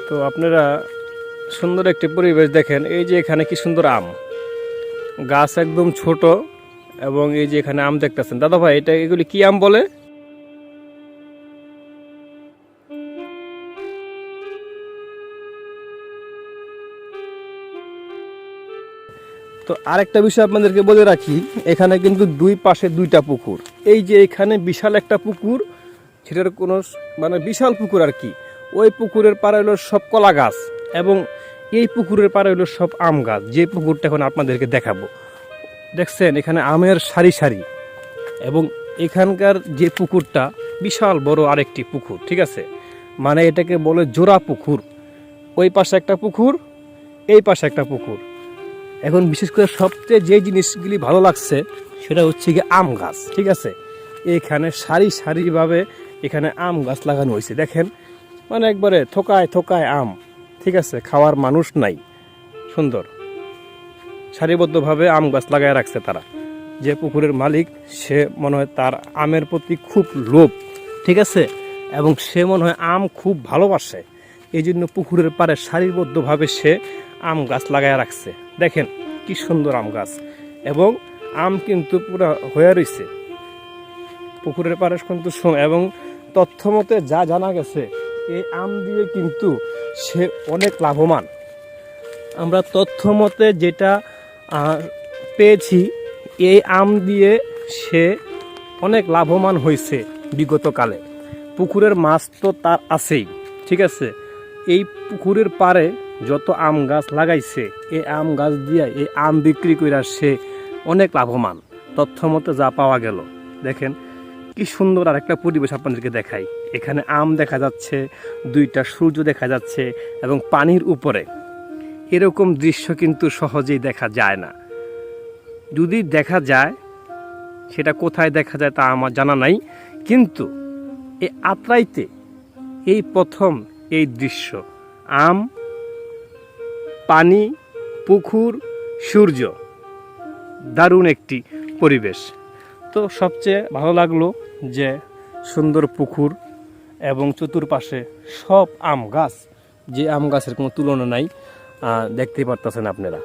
তো আপনারা সুন্দর একটি পরিবেশ দেখেন। এই যে এখানে কি সুন্দর আম গাছ, একদম ছোট, এবং এই যে এখানে আম দেখতেছেন। দাদা ভাই, এটা এগুলি কি আম বলে? তো আরেকটা বিষয় আপনাদেরকে বলে রাখি, এখানে কিন্তু দুই পাশে দুইটা পুকুর। এই যে এখানে বিশাল একটা পুকুর, সেটার কোনো মানে বিশাল পুকুর আর কি। ওই পুকুরের পাড়ে হলো সব কলা গাছ, এবং এই পুকুরের পাড়ে হলো সব আম গাছ। যে পুকুরটা এখন আপনাদেরকে দেখাবো, দেখছেন এখানে আমের সারি সারি, এবং এখানকার যে পুকুরটা বিশাল বড় আরেকটি পুকুর, ঠিক আছে, মানে এটাকে বলে জোড়া পুকুর। ওই পাশে একটা পুকুর, এই পাশে একটা পুকুর। এখন বিশেষ করে সবচেয়ে যে জিনিসগুলি ভালো লাগছে সেটা হচ্ছে কি আম গাছ, ঠিক আছে। এখানে সারি সারিভাবে এখানে আম গাছ লাগানো হয়েছে, দেখেন, মানে একবারে থোকায় থোকায় আম, ঠিক আছে, খাওয়ার মানুষ নাই। সুন্দর সারিবদ্ধভাবে আম গাছ লাগায় রাখছে তারা। যে পুকুরের মালিক, সে মনে হয় তার আমের প্রতি খুব লোভ, ঠিক আছে, এবং সে মনে হয় আম খুব ভালোবাসে। এই জন্য পুকুরের পাড়ে সারিবদ্ধভাবে সে আম গাছ লাগায় রাখছে। দেখেন কি সুন্দর আম গাছ, এবং আম কিন্তু পুরো হয়ে রয়েছে পুকুরের পাড়ে কিন্তু। এবং তথ্য মতে যা জানা গেছে, এই আম দিয়ে কিন্তু সে অনেক লাভবান। আমরা তথ্য মতে যেটা পেয়েছি, এই আম দিয়ে সে অনেক লাভবান হয়েছে বিগতকালে। পুকুরের মাছ তো তার আছেই, ঠিক আছে। এই পুকুরের পাড়ে যত আম গাছ লাগাইছে, এই আম গাছ দিয়ে এই আম বিক্রি করে সে অনেক লাভবান, তথ্য মতে যা পাওয়া গেল। দেখেন কি সুন্দর আর একটা পরিবেশ আপনাদেরকে দেখাই। এখানে আম দেখা যাচ্ছে, দুইটা সূর্য দেখা যাচ্ছে, এবং পানির উপরে এরকম দৃশ্য কিন্তু সহজেই দেখা যায় না। যদি দেখা যায়, সেটা কোথায় দেখা যায় তা আমার জানা নাই, কিন্তু এই আত্রাইতে এই প্রথম এই দৃশ্য। আম, পানি, পুকুর, সূর্য, দারুণ একটি পরিবেশ। তো সবচেয়ে ভালো লাগলো যে সুন্দর পুকুর এবং চতুর্পাশে সব আম গাছ, যে আম গাছের কোনো তুলনা নাই, দেখতেই পারতেছেন আপনারা।